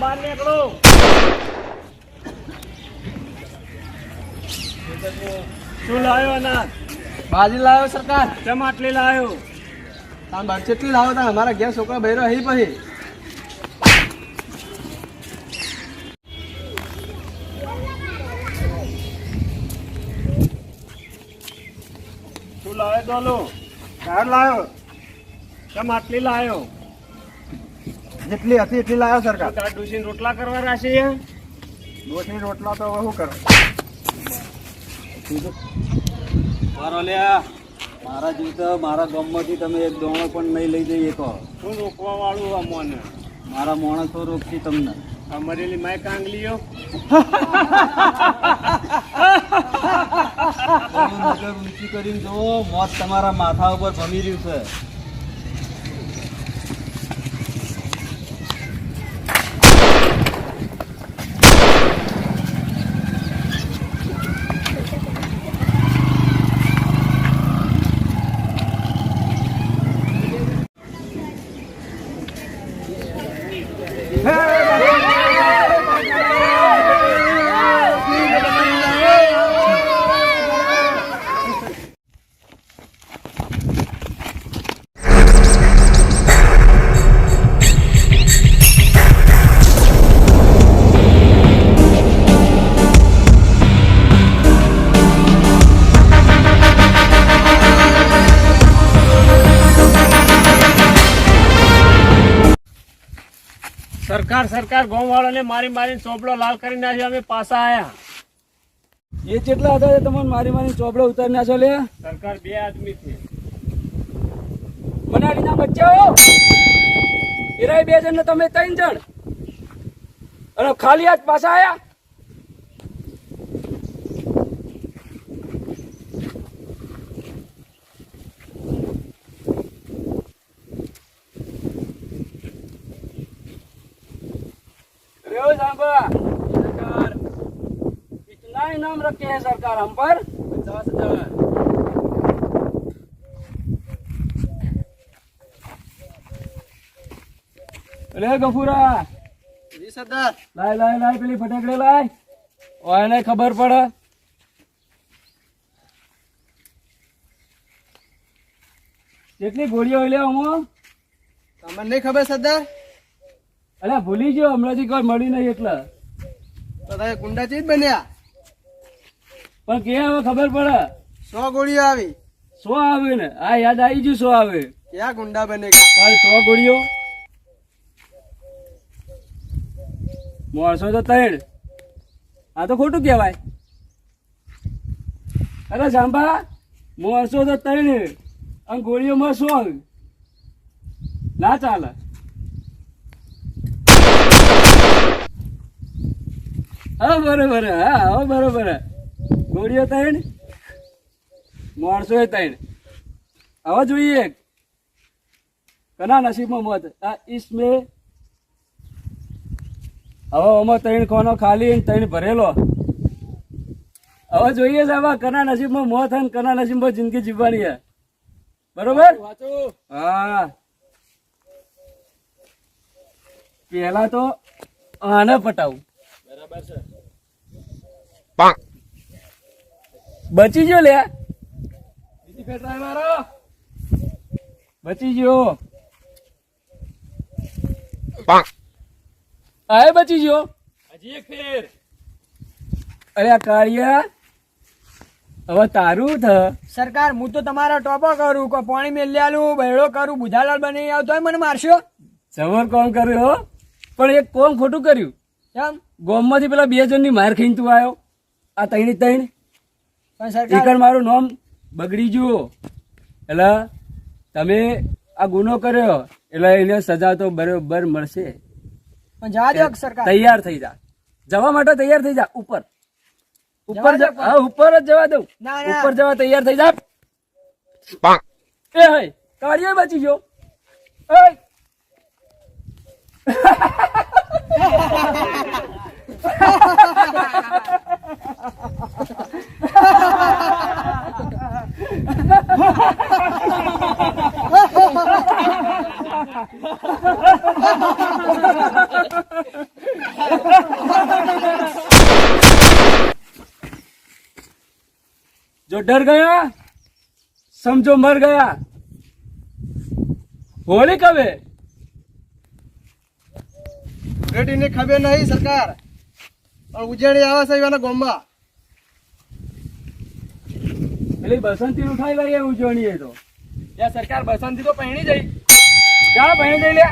બહાર નીકળો. શું લાવ્યો અનાજ? બાજી લાવ્યો સરકાર. કેમ આટલી લાવ્યો? તમે બાર કેટલી લાવો તા અમારા ઘેર છોકરા બહેરો અહીં પછી શું લાવ્યો ડોલો? કાર લાવ્યો. કેમ આટલી લાવ્યો? જેટલી હતી એટલી લાવ્યો સરકાર. તારા ડોશીને રોટલા કરવા રાશી? રોટલી રોટલા તો હવે શું કરો? મારો લ્યા મારા જીવતો મારા ગામમાંથી તમે એક દોણો પણ નહીં લઈ જઈએ કહો. શું રોકવા વાળું આ મોને? મારા માણસો રોકતી તમને. આ મરેલી માય કાંગલીઓ. તમે નજર ઊંચી કરીને જુઓ, મોત તમારા માથા ઉપર ભમી રહ્યું છે. સરકાર ગામ વાળાને મારી મારીને ચોપડો લાલ કરી નાખ્યો. અમે પાછા આયા. એ કેટલા હતા તમને મારી મારી ચોપડો ઉતારી નાખો લે. સરકાર 2 આદમી છે. મનાડીના બચ્ચાઓ એરાય 2 જણ ને તમે 3 જણ અને ખાલી હાથ પાછા આયા. सरकार इतना इनाम रखे हैं सरकार हम पर 50,000. अरे गफूरा જી સરદાર. लाय लाय लाय पेली फटाकड़े लाय और ने खबर पड़े કેટલી ગોળીઓ લે અમો તમને નહીં ખબર સરદાર? અલ્યા ભૂલી ગયો હમણાંથી કોઈ મળી નહીં એટલે તો તમે કુંડા ચીજ બન્યા. પણ કે હવે ખબર પડે 100 ગોળીઓ આવી. 100 આવે ને આ યાદ આવી ગયું 100 આવે ક્યાં ગુંડા બને? પણ 100 ગોળીઓ માણસો તો 3. આ તો ખોટું કહેવાય. અરે સાંભા માણસો તો 3 અને ગોળીઓમાં 100 ના ચાલે. હા બરોબર. હા હવે બરોબર. ગોળીઓ 3 માણસો 3. હવે જોઈએ કના નસીબમાં મોત. આ ઈસમે હવે આમાં 3 ખાનો ખાલી 3 ભરેલો. હવે જોઈએ સાહેબ કના નસીબમાં મોત અને કના નસીબમાં જિંદગી જીવવાની છે. બરોબર. હા પેલા તો આને પટાવું. બરાબર છે. બચી ગયો લે. બીજી ફેર ટ્રાય મારો. બચી ગયો. આય બચી ગયો. હજી એક ફેર. અરે આ કાળિયા હવે તારું થ. સરકાર હું તો તમારા ટોપો કરું, કોઈ પાણી મેલ્યાલું બહેડો કરું, બુધાલાલ બની આવતો મને મારશો. જબર કોમ કર્યું હો. પણ એક કોમ ખોટું કર્યું. કેમ? ગોમમાંથી પેલા 2 જણની માર ખાઈને તું આવ્યો. આ 3 પણ સરકાર મારું નામ બગડી ગયું. એટલે તમે આ ગુનો કર્યો એટલે એને સજા તો બરોબર મળશે. પણ જવા દો સરકાર. તૈયાર થઈ જા. જવા માટે તૈયાર થઈ જા. ઉપર જવા દો પણ. હા ઉપર જ જવા દઉં. ના, ના. ઉપર જવા તૈયાર થઈ જા. એ હે કાળિયો બચી ગયો. એ જો ડર ગયા સમજો મર ગયા. હોળી કবে રેડીને ખબર નહીં સરકાર, પણ ઉજવણી આવે છે એવાના ગામમાં. પેલી બસંતી ઉઠાઈ લઈએ ઉજવણી એ તો સરકાર બસંતી તો પહેણી જઈ ક્યાં પહેણી જઈ લે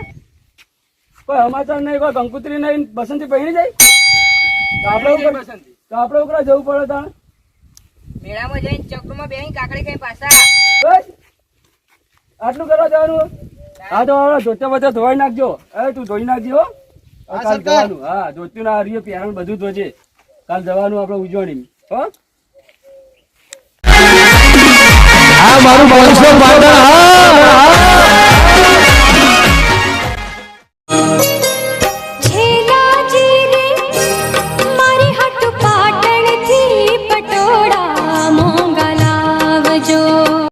કોઈ સમાચાર નહીં કોઈ કંકુતરી નહીં બસંતી પહેણી જાય તો આપણે ઉપર જવું પડે તાણ મેળામાં જઈને ચક્રમાં બેહીને કાકડી કઈ પાછા બસ આટલું કરવા જવાનું. હા તો હવે ધોતા બધા ધોઈ નાખજો. એ તું ધોઈ નાખજો હો. હા, કાલ સરકાર. જવાનું. હા ધોતું ના હરીએ પહેરણ બધું ધોજે. કાલ જવાનું આપણે ઉજવણી હો. આ મારું 500 પાટણ હા